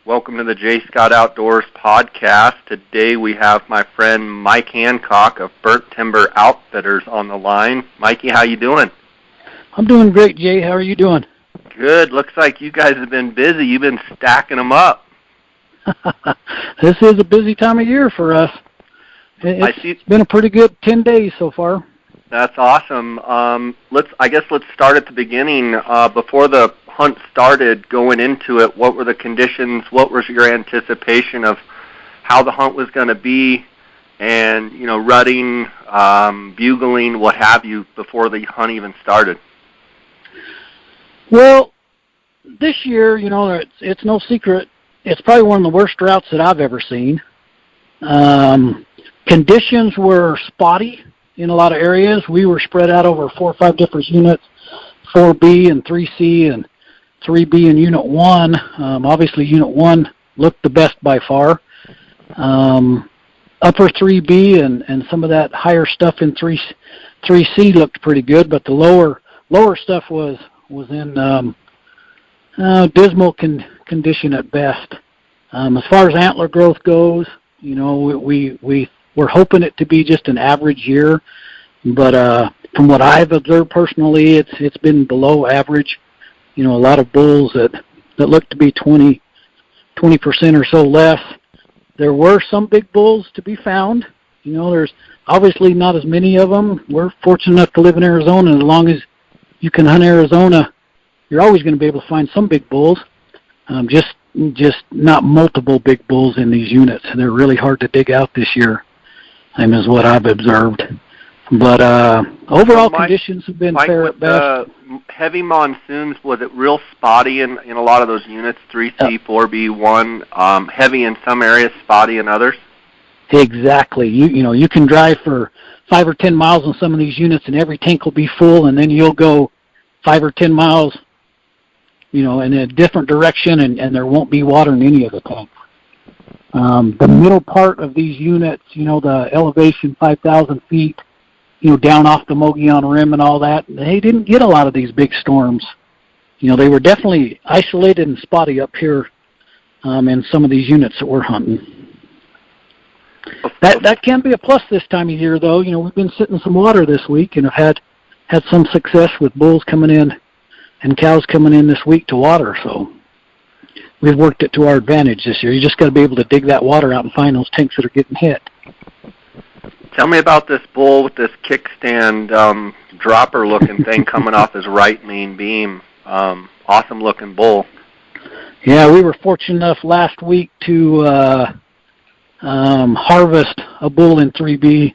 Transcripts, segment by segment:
Welcome to the J. Scott Outdoors podcast. Today we have my friend Mike Hancock of Burnt Timber Outfitters on the line. Mikey, how you doing? I'm doing great, Jay. How are you doing? Good. Looks like you guys have been busy. You've been stacking them up. This is a busy time of year for us. It's been a pretty good 10 days so far. That's awesome. Let's start at the beginning. Before the hunt started, going into it, what were the conditions? What was your anticipation of how the hunt was going to be, and rutting, bugling, what have you, before the hunt even started? Well, this year, it's no secret, it's probably one of the worst droughts that I've ever seen. Conditions were spotty in a lot of areas. We were spread out over 4 or 5 different units, 4B and 3C and 3B in Unit 1. Obviously, Unit 1 looked the best by far. Upper 3B and some of that higher stuff in 3C looked pretty good, but the lower stuff was in dismal condition at best. As far as antler growth goes, we're hoping it to be just an average year, but from what I've observed personally, it's been below average. A lot of bulls that look to be 20% or so less. There were some big bulls to be found. There's obviously not as many of them. We're fortunate enough to live in Arizona, and as long as you can hunt Arizona, you're always going to be able to find some big bulls. Just not multiple big bulls in these units. They're really hard to dig out this year, is what I've observed. But overall conditions have been fair at best. Heavy monsoons, was it real spotty in a lot of ththose units, 3C, 4B, 1, heavy in some areas, spotty in others? Exactly. You can drive for 5 or 10 miles in some of these units, and every tank will be full, and then you'll go 5 or 10 miles, in a different direction, and there won't be water in any of the tanks. The middle part of these units, the elevation 5,000 feet, down off the Mogollon Rim and all that, they didn't get a lot of these big storms. They were definitely isolated and spotty up here in some of these units that we're hunting. That can be a plus this time of year, though. We've been sitting some water this week and have had some success with bulls coming in and cows coming in this week to water, so we've worked it to our advantage this year. You just got to be able to dig that water out and find those tanks that are getting hit. Tell me about this bull with this kickstand dropper-looking thing coming off his right main beam. Awesome-looking bull. Yeah, we were fortunate enough last week to harvest a bull in 3B,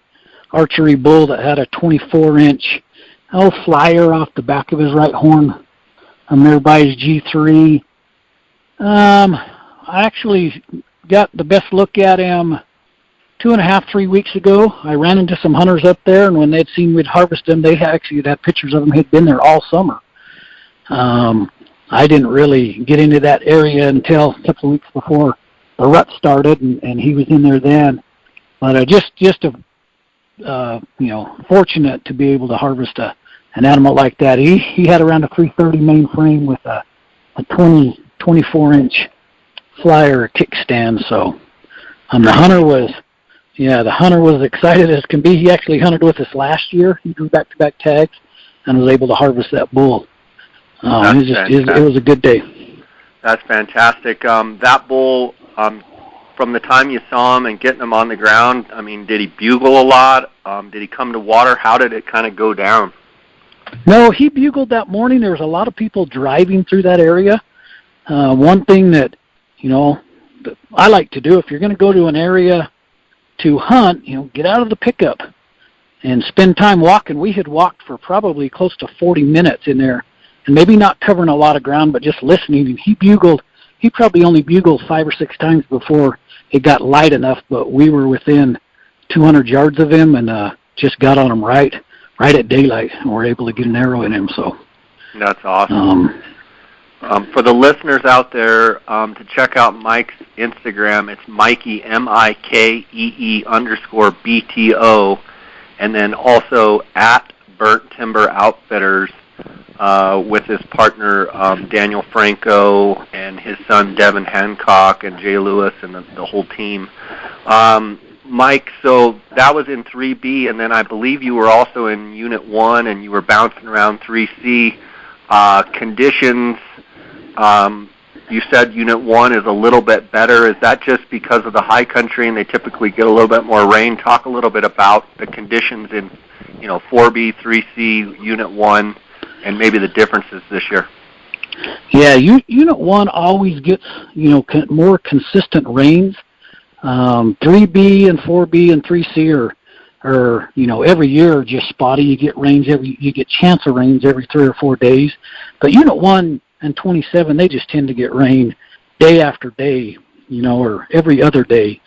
archery bull that had a 24-inch flyer off the back of his right horn. There by his G3. I actually got the best look at him 2.5, 3 weeks ago. I ran into some hunters up there, and when they'd seen we'd harvest them, they actually had pictures of him. He'd been there all summer. I didn't really get into that area until a couple of weeks before the rut started, and he was in there then. But just fortunate to be able to harvest an animal like that. He had around a 330 main frame with a 24-inch flyer kickstand. So the hunter was excited as can be. He actually hunted with us last year. He drew back-to-back tags and was able to harvest that bull. It was a good day. That's fantastic. That bull, from the time you saw him and getting him on the ground, did he bugle a lot? Did he come to water? How did it kind of go down? No, he bugled that morning. There was a lot of people driving through that area. One thing that, that I like to do, if you're going to go to an area to hunt, get out of the pickup and spend time walking. We had walked for probably close to 40 minutes in there, and maybe not covering a lot of ground, but just listening. And he probably only bugled 5 or 6 times before it got light enough, but we were within 200 yards of him and just got on him right at daylight, and were able to get an arrow in him. So that's awesome. For the listeners out there, to check out Mike's Instagram, it's Mikey, MIKEE_BTO, and then also at Burnt Timber Outfitters with his partner Daniel Franco and his son Devin Hancock and Jay Lewis and the whole team. Mike, so that was in 3B, and then I believe you were also in Unit 1, and you were bouncing around 3C. Conditions, you said Unit 1 is a little bit better. Is that just because of the high country and they typically get a little bit more rain? Talk a little bit about the conditions in 4B, 3C, Unit 1, and maybe the differences this year. Yeah, Unit 1 always gets, more consistent rains. 3B and 4B and 3C are every year just spotty. You get rains you get chance of rains every 3 or 4 days. But Unit 1 and 27, they just tend to get rain day after day, or every other day.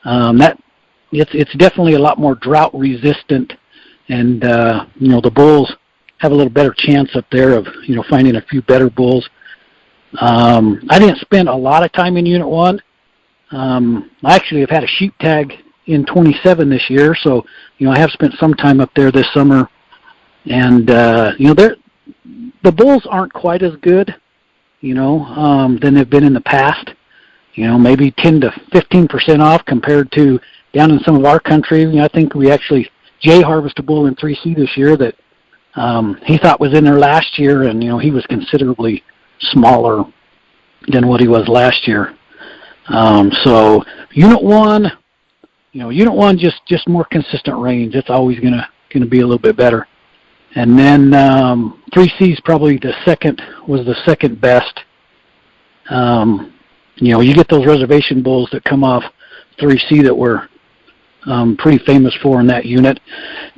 It's definitely a lot more drought resistant, and the bulls have a little better chance up there of finding a few better bulls. I didn't spend a lot of time in Unit 1. I actually have had a sheep tag in 27 this year, so I have spent some time up there this summer, and the bulls aren't quite as good, than they've been in the past. Maybe 10 to 15% off compared to down in some of our country. I think Jay harvested a bull in 3C this year that he thought was in there last year, and he was considerably smaller than what he was last year. So Unit 1, Unit 1 just more consistent rains. It's always gonna be a little bit better. And then 3C is probably the second best. You get those reservation bulls that come off 3C that we're pretty famous for in that unit.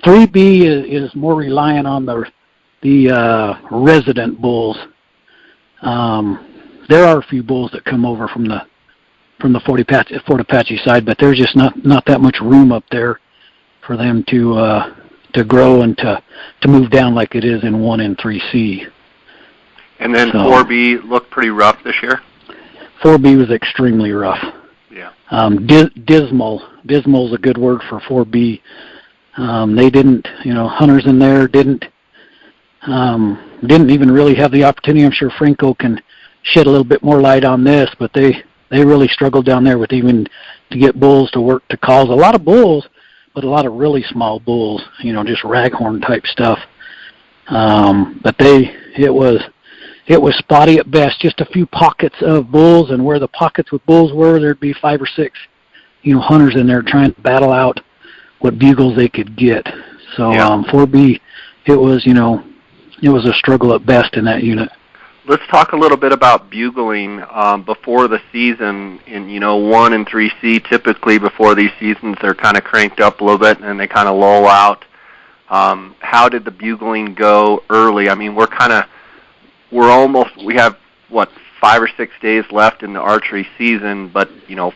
3B is more reliant on the resident bulls. There are a few bulls that come over from the Fort Apache side, but there's just not that much room up there for them to grow and to move down like it is in 1 and 3C. And then 4B looked pretty rough this year? 4B was extremely rough. Yeah. Dismal. Dismal is a good word for 4B. They didn't, hunters in there didn't even really have the opportunity. I'm sure Franco can shed a little bit more light on this, but they really struggled down there with even to get bulls to work to calls. A lot of bulls, but a lot of really small bulls, just raghorn type stuff. But it was spotty at best, just a few pockets of bulls, and where the pockets with bulls were, there'd be 5 or 6, hunters in there trying to battle out what bugles they could get. So, 4B, it was a struggle at best in that unit. Let's talk a little bit about bugling before the season. In 1 and 3C, typically before these seasons, they're kind of cranked up a little bit and they kind of lull out. How did the bugling go early? I mean, we have 5 or 6 days left in the archery season, but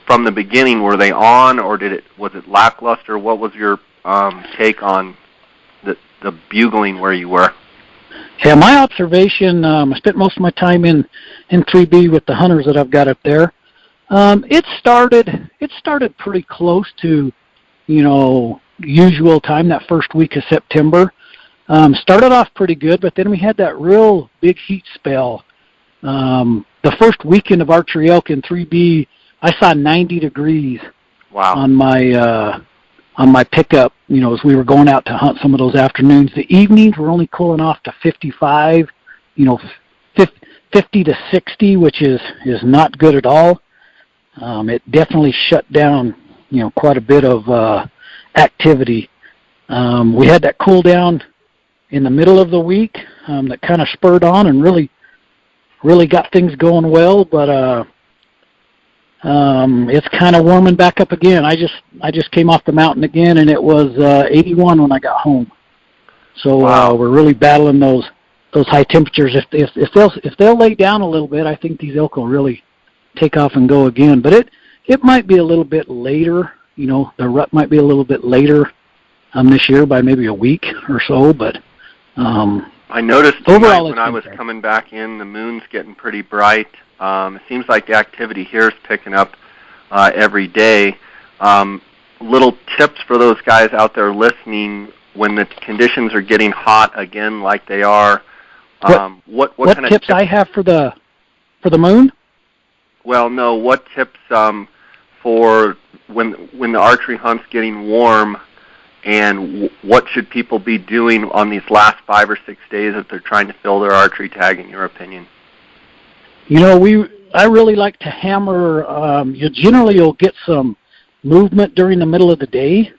from the beginning, were they on, or was it lackluster? What was your take on the bugling where you were? Yeah, my observation, I spent most of my time in 3B with the hunters that I've got up there. It started pretty close to, usual time, that first week of September. Started off pretty good, but then we had that real big heat spell. The first weekend of archery elk in 3B, I saw 90 degrees. Wow. On my pickup, as we were going out to hunt some of those afternoons. The evenings were only cooling off to 55, 50 to 60, which is not good at all. It definitely shut down, quite a bit of activity. We had that cool down in the middle of the week that kind of spurred on and really got things going well, but it's kind of warming back up again. I just came off the mountain again, and it was 81 when I got home. So wow. We're really battling those high temperatures. If they'll lay down a little bit, I think these elk will really take off and go again. But it might be a little bit later. The rut might be a little bit later this year by maybe a week or so. But I noticed overall when I was coming back in, the moon's getting pretty bright. It seems like the activity here is picking up every day. Little tips for those guys out there listening: when the conditions are getting hot again like they are, What what kind of tips I have for the moon? Well, no. What tips for when the archery hunt's getting warm, and what should people be doing on these last 5 or 6 days if they're trying to fill their archery tag? In your opinion? I really like to hammer. You'll get some movement during the middle of the day.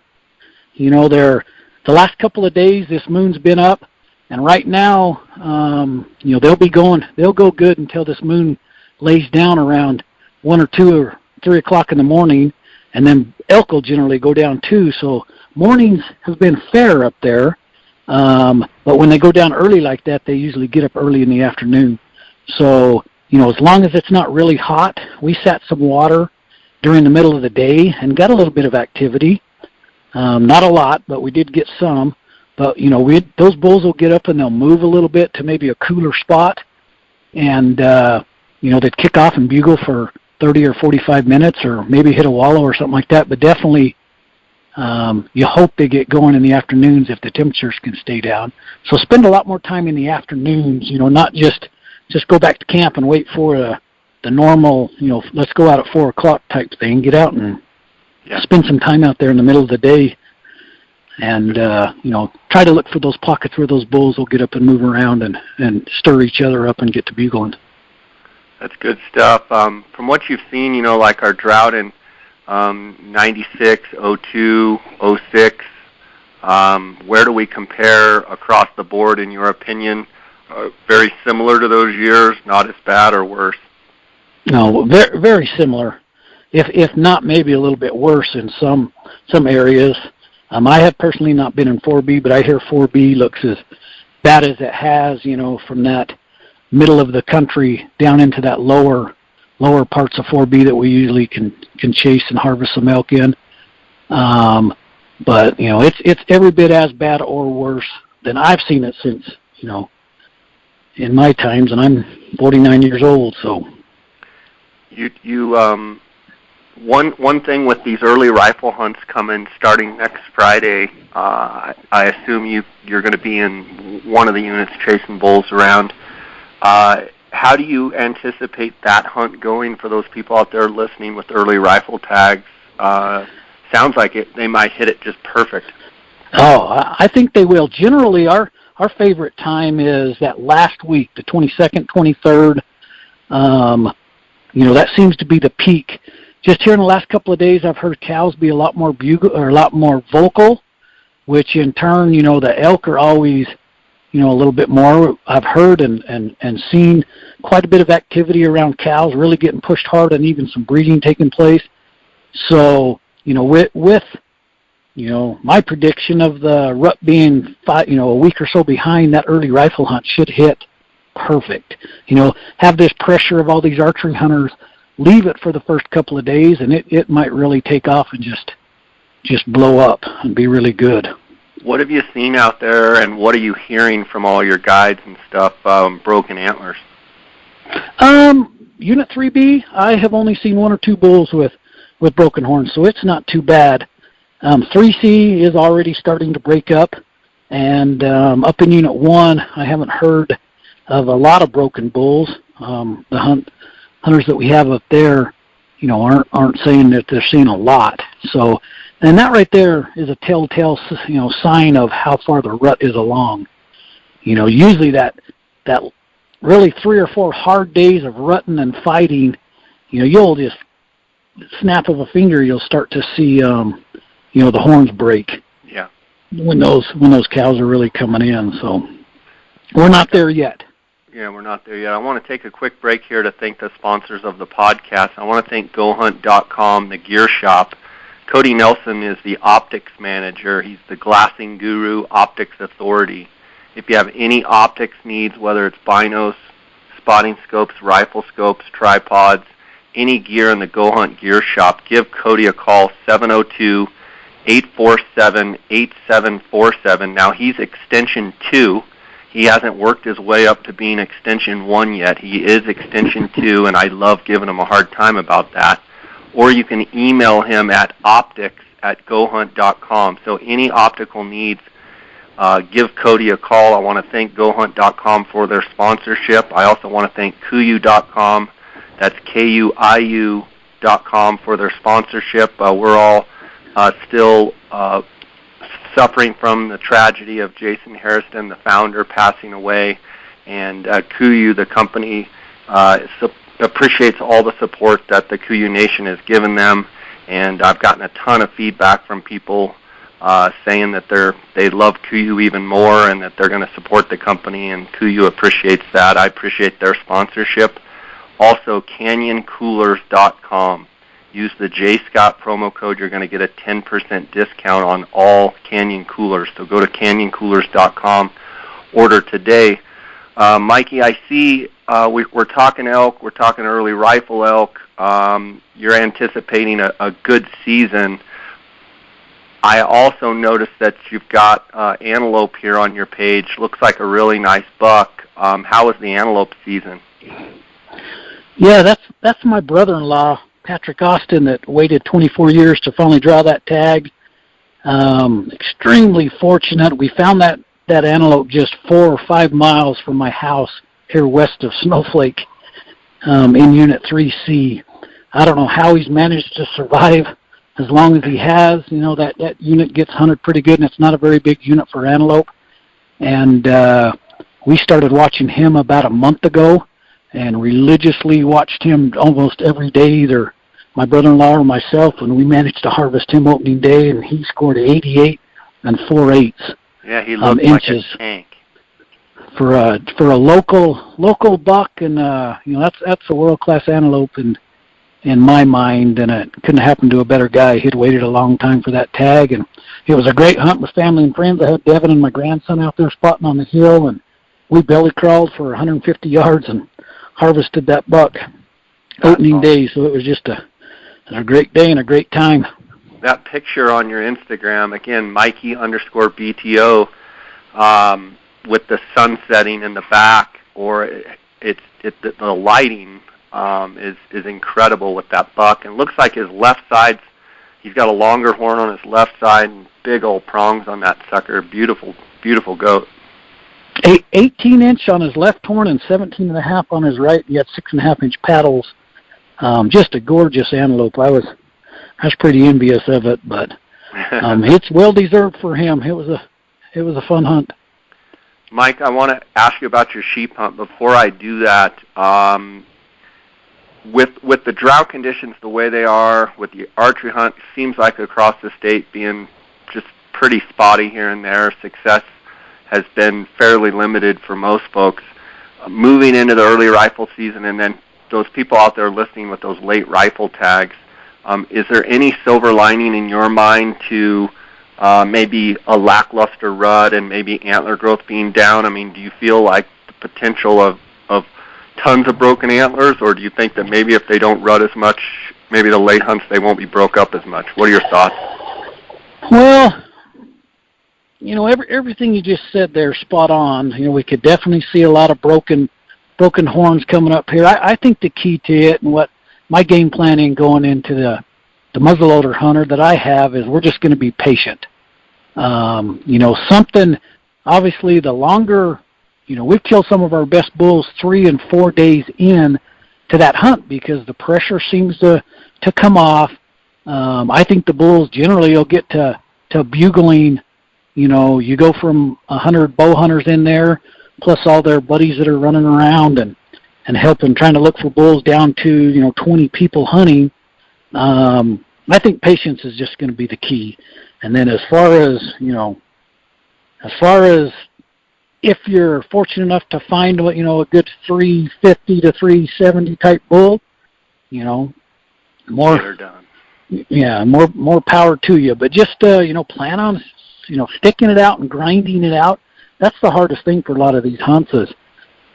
The last couple of days this moon's been up, and right now, they'll go good until this moon lays down around 1 or 2 or 3 o'clock in the morning, and then elk will generally go down too. So mornings have been fair up there, but when they go down early like that, they usually get up early in the afternoon. So, as long as it's not really hot, we sat some water during the middle of the day and got a little bit of activity. Not a lot, but we did get some. But, those bulls will get up and they'll move a little bit to maybe a cooler spot, and, they'd kick off and bugle for 30 or 45 minutes or maybe hit a wallow or something like that. But definitely you hope they get going in the afternoons if the temperatures can stay down. So spend a lot more time in the afternoons, not just go back to camp and wait for the normal, let's go out at 4 o'clock type thing. Get out and spend some time out there in the middle of the day, and try to look for those pockets where those bulls will get up and move around and stir each other up and get to bugling. That's good stuff. From what you've seen, like our drought in 96, 02, 06, where do we compare across the board in your opinion? Very similar to those years, not as bad or worse? No, very, very similar. If not, maybe a little bit worse in some areas. I have personally not been in 4B, but I hear 4B looks as bad as it has, from that middle of the country down into that lower parts of 4B that we usually can chase and harvest some elk in. But it's every bit as bad or worse than I've seen it since in my times, and I'm 49 years old. So one thing with these early rifle hunts coming starting next Friday, I assume you're going to be in one of the units chasing bulls around. How do you anticipate that hunt going for those people out there listening with early rifle tags? Sounds like they might hit it just perfect. Oh, I think they will. Generally, our favorite time is that last week, the 22nd, 23rd. That seems to be the peak. Just here in the last couple of days, I've heard cows be a lot more vocal, which in turn, the elk are always, a little bit more. I've heard and seen quite a bit of activity around cows, really getting pushed hard, and even some breeding taking place. So, with my prediction of the rut being a week or so behind, that early rifle hunt should hit perfect. Have this pressure of all these archery hunters, leave it for the first couple of days, and it might really take off and just blow up and be really good. What have you seen out there, and what are you hearing from all your guides and stuff, broken antlers? Unit 3B, I have only seen 1 or 2 bulls with broken horns, so it's not too bad. 3C is already starting to break up, and up in Unit 1, I haven't heard of a lot of broken bulls. The hunters that we have up there, aren't saying that they're seeing a lot. So, and that right there is a telltale, sign of how far the rut is along. Usually that really 3 or 4 hard days of rutting and fighting, you'll just snap of a finger, you'll start to see, the horns break. Yeah. When those cows are really coming in. So we're not there yet. Yeah, we're not there yet. I want to take a quick break here to thank the sponsors of the podcast. I want to thank GoHunt.com, the gear shop. Cody Nelson is the optics manager. He's the glassing guru, optics authority. If you have any optics needs, whether it's binos, spotting scopes, rifle scopes, tripods, any gear in the GoHunt gear shop, give Cody a call, 702-847-8747. Now, he's extension 2. He hasn't worked his way up to being extension 1 yet. He is extension 2, and I love giving him a hard time about that. Or you can email him at optics@gohunt.com. So any optical needs, give Cody a call. I want to thank GoHunt.com for their sponsorship. I also want to thank KUIU.com. That's KUIU.com for their sponsorship. We're all still suffering from the tragedy of Jason Hairston, the founder, passing away. And KUIU, the company, appreciates all the support that the KUIU Nation has given them. And I've gotten a ton of feedback from people saying that they love KUIU even more and that they're going to support the company, and KUIU appreciates that. I appreciate their sponsorship. Also, CanyonCoolers.com. Use the JScott promo code. You're going to get a 10% discount on all Canyon Coolers. So go to CanyonCoolers.com. Order today. Mikey, I see we're talking elk. We're talking early rifle elk. You're anticipating a good season. I also noticed that you've got antelope here on your page. Looks like a really nice buck. How was the antelope season? Yeah, that's my brother-in-law, Patrick Austin, that waited 24 years to finally draw that tag. Extremely fortunate. We found that antelope just 4 or 5 miles from my house here west of Snowflake in Unit 3C. I don't know how he's managed to survive as long as he has. You know, that unit gets hunted pretty good, and it's not a very big unit for antelope. And we started watching him about a month ago and religiously watched him almost every day, either my brother-in-law or myself, and we managed to harvest him opening day, and he scored 88 and 4/8 Yeah, he looked inches. like a tank. For a local buck, and you know, that's a world-class antelope in my mind, and it couldn't happen to a better guy. He'd waited a long time for that tag, and it was a great hunt with family and friends. I had Devin and my grandson out there spotting on the hill, and we belly crawled for 150 yards and harvested that buck opening day. So it was just a great day and a great time. That picture on your Instagram, again, Mikey_BTO, with the sun setting in the back, or the lighting is incredible with that buck. And it looks like his left side, he's got a longer horn on his left side and big old prongs on that sucker. Beautiful, beautiful goat. 18-inch on his left horn and 17.5 on his right. He had 6.5-inch paddles. Just a gorgeous antelope. I was pretty envious of it, but it's well deserved for him. It was a fun hunt. Mike, I want to ask you about your sheep hunt. Before I do that, with the drought conditions the way they are, with the archery hunt, seems like across the state being just pretty spotty here and there. Success has been fairly limited for most folks. Moving into the early rifle season, and then those people out there listening with those late rifle tags, is there any silver lining in your mind to maybe a lackluster rut and maybe antler growth being down? I mean, do you feel like the potential of tons of broken antlers, or do you think that maybe if they don't rut as much, maybe the late hunts, they won't be broke up as much? What are your thoughts? Well, you know, everything you just said there, spot on. You know, we could definitely see a lot of broken horns coming up here. I think the key to it, and what my game planning going into the muzzleloader hunter that I have, is we're just going to be patient. You know, something, obviously the longer, you know, we've killed some of our best bulls 3 and 4 days in to that hunt because the pressure seems to come off. I think the bulls generally will get to bugling. You know, you go from 100 bow hunters in there, plus all their buddies that are running around and helping, trying to look for bulls, down to, you know, 20 people hunting. I think patience is just going to be the key. And then as far as if you're fortunate enough to find, you know, a good 350 to 370 type bull, you know, more power to you. But just you know, plan on, you know, sticking it out and grinding it out. That's the hardest thing for a lot of these hunts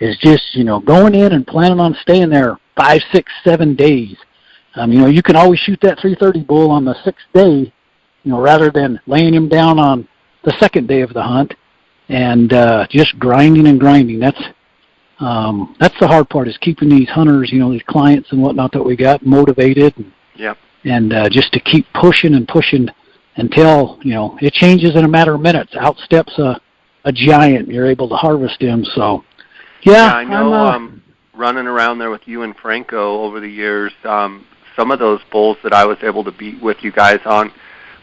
is just, you know, going in and planning on staying there 5, 6, 7 days. You know, you can always shoot that 330 bull on the 6th day, you know, rather than laying him down on the 2nd day of the hunt and just grinding and grinding. That's the hard part, is keeping these hunters, you know, these clients and whatnot that we got motivated and just to keep pushing and pushing until, you know, it changes in a matter of minutes. Out steps a a giant. You're able to harvest him. So, I know. Running around there with you and Franco over the years, some of those bulls that I was able to beat with you guys on,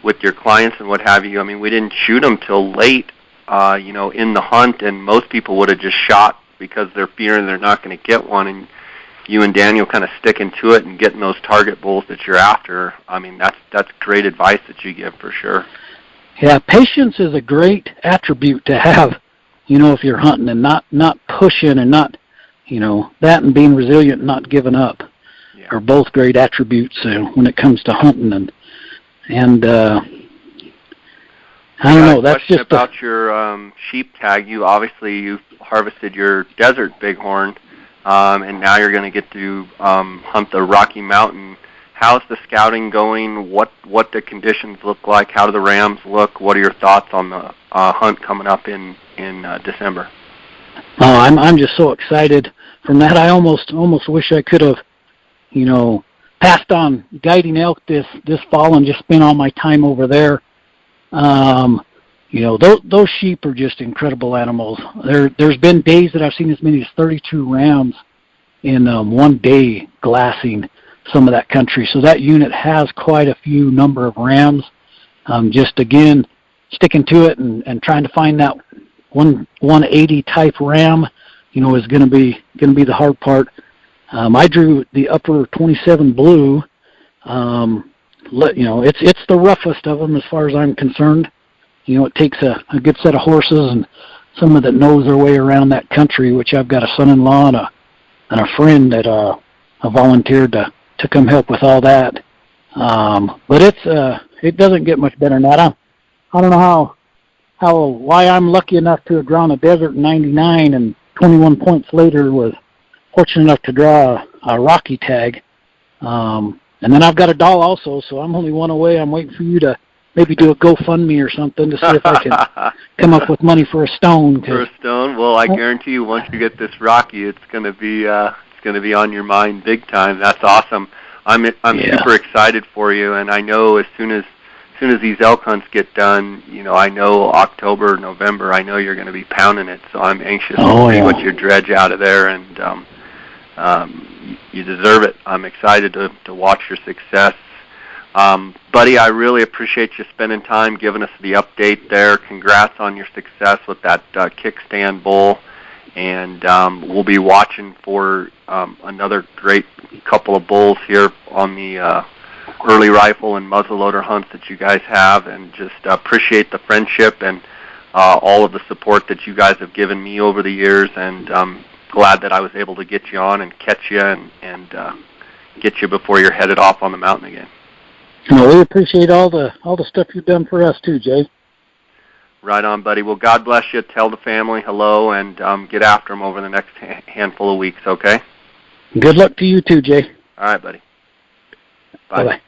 with your clients and what have you. I mean, we didn't shoot them till late, in the hunt, and most people would have just shot because they're fearing they're not going to get one. And you and Daniel kind of sticking to it and getting those target bulls that you're after. I mean, that's great advice that you give for sure. Yeah, patience is a great attribute to have, if you're hunting, and not pushing and not, that and being resilient and not giving up are both great attributes when it comes to hunting. And I don't know. That's just about your sheep tag. You harvested your desert bighorn, and now you're going to get to hunt the Rocky Mountain. How's the scouting going? What the conditions look like? How do the rams look? What are your thoughts on the hunt coming up in December? Oh, I'm just so excited from that. I almost wish I could have, passed on guiding elk this fall and just spent all my time over there. Those sheep are just incredible animals. There's been days that I've seen as many as 32 rams in one day glassing some of that country. So that unit has quite a few number of rams. Just again, sticking to it and trying to find that 180 type ram, is going to be the hard part. I drew the upper 27 blue. It's the roughest of them as far as I'm concerned. It takes a good set of horses and someone that knows their way around that country, which I've got a son-in-law and a friend that I volunteered to come help with all that. But it doesn't get much better than that. I don't know why I'm lucky enough to have drawn a desert in 99 and 21 points later was fortunate enough to draw a Rocky tag. And then I've got a doll also, so I'm only one away. I'm waiting for you to maybe do a GoFundMe or something to see if I can come up with money for a stone. For a stone? Well, I guarantee you, once you get this Rocky, it's going to be on your mind big time. That's awesome. I'm super excited for you, and I know as soon as these elk hunts get done, I know October, November, I know you're going to be pounding it. So I'm anxious to see what you dredge out of there, and you deserve it. I'm excited to watch your success. Buddy, I really appreciate you spending time giving us the update there. Congrats on your success with that Kickstand bull. And we'll be watching for another great couple of bulls here on the early rifle and muzzleloader hunts that you guys have. And just appreciate the friendship and all of the support that you guys have given me over the years. And glad that I was able to get you on and catch you and get you before you're headed off on the mountain again. No, we appreciate all the stuff you've done for us too, Jay. Right on, buddy. Well, God bless you. Tell the family hello and get after them over the next handful of weeks, okay? Good luck to you too, Jay. All right, buddy. Bye. Bye-bye.